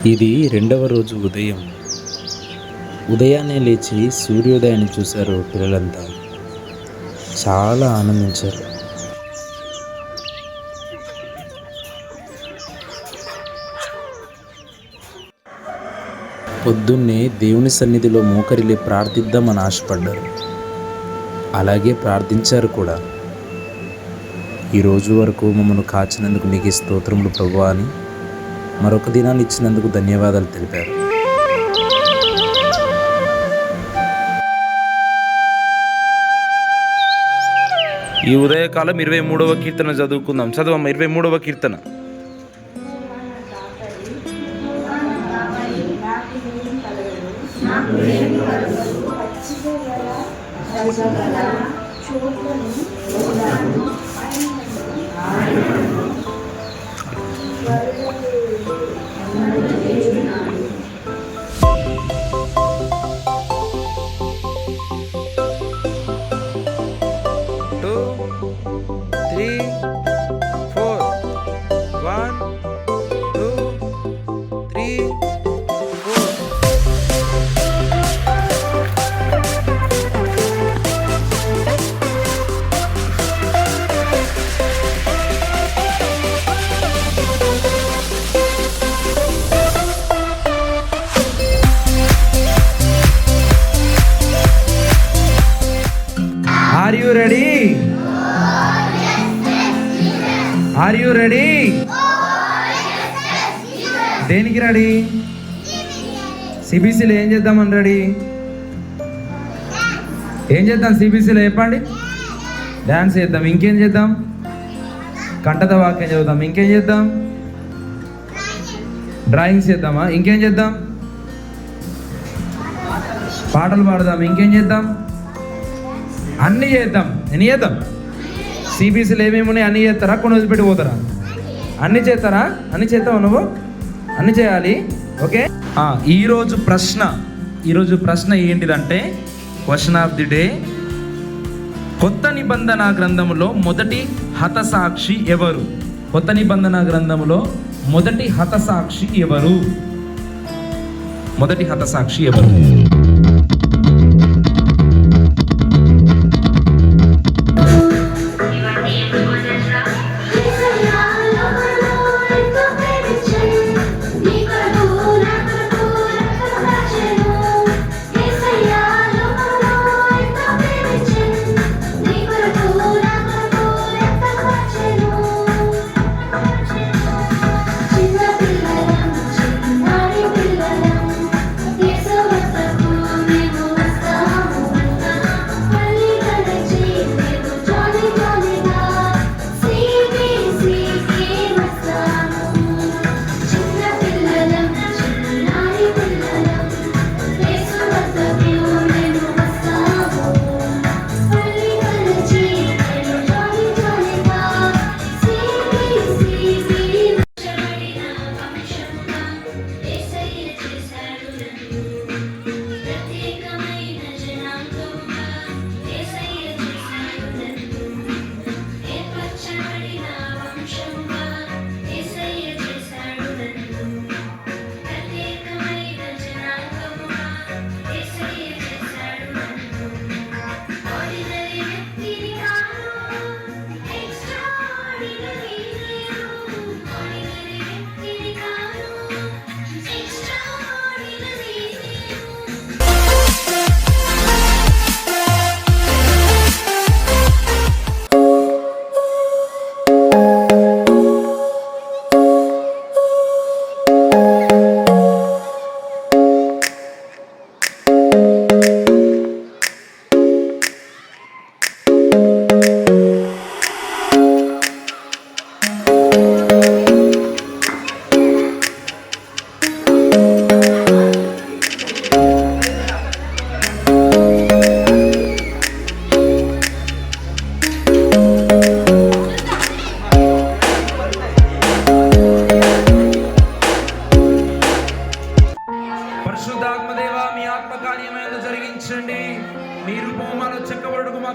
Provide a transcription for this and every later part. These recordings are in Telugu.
ఇది రెండవ రోజు ఉదయం. ఉదయాన్నే లేచి సూర్యోదయాన్ని చూశారు పిల్లలంతా. చాలా ఆనందించారు. పొద్దున్నే దేవుని సన్నిధిలో మోకరిల్లి ప్రార్థిద్దామని ఆశపడ్డారు. అలాగే ప్రార్థించారు కూడా. ఈరోజు వరకు మమ్మల్ని కాచినందుకు నీకు స్తోత్రములు ప్రభువా అని మరొక దినాన్ని ఇచ్చినందుకు ధన్యవాదాలు తెలిపారు. ఈ ఉదయకాలం 23వ కీర్తన చదువుకుందాం. చదవమ్మ 23వ కీర్తన. Are you ready? Are you ready? దేనికి రెడీ? సిబిసిలో ఏం చేద్దామని రెడీ? ఏం చేద్దాం సిబిసిలో చెప్పండి? డ్యాన్స్ చేద్దాం. ఇంకేం చేద్దాం? కంఠత వాక్యం చదువుదాం. ఇంకేం చేద్దాం? డ్రాయింగ్స్ చేద్దామా? ఇంకేం చేద్దాం? పాటలు పాడదాం. ఇంకేం చేద్దాం? అన్నీ చేద్దాం. ఎన్ని చేద్దాం? సిబిసిలో ఏమేమి ఉన్నాయి అన్నీ చేస్తారా? కొన్ని వదిలిపెట్టి పోతారా? అన్నీ చేస్తారా? అన్నీ చేస్తావా నువ్వు? అన్నీ చేయాలి. ఓకే. ఈరోజు ప్రశ్న ఏంటిదంటే, క్వశ్చన్ ఆఫ్ ది డే, కొత్త నిబంధన గ్రంథములో మొదటి హతసాక్షి ఎవరు? కొత్త నిబంధన గ్రంథములో మొదటి హతసాక్షి ఎవరు? మొదటి హతసాక్షి ఎవరు?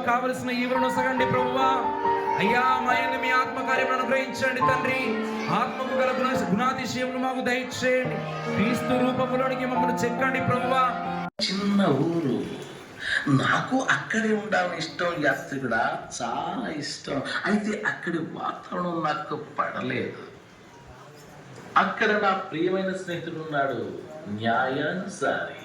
కావలసిన ఈవులను సగండి ప్రభువా. అయ్యా మా యందు మీ ఆత్మకార్యములను అనుగ్రహించండి తండ్రి. ఆత్మకు గల గుణాతిశయములు మాకు దయచేయండి. క్రీస్తు రూపములోనికి మమ్మల్ని చెక్కండి ప్రభువా. చిన్న ఊరు, నాకు అక్కడే ఉండాలని ఇష్టం, యాత్రికుడా చాలా ఇష్టం. అయితే అక్కడి వాతావరణం నాకు పడలేదు. అక్కడ నా ప్రియమైన స్నేహితుడు ఉన్నాడు, న్యాయానుసారి.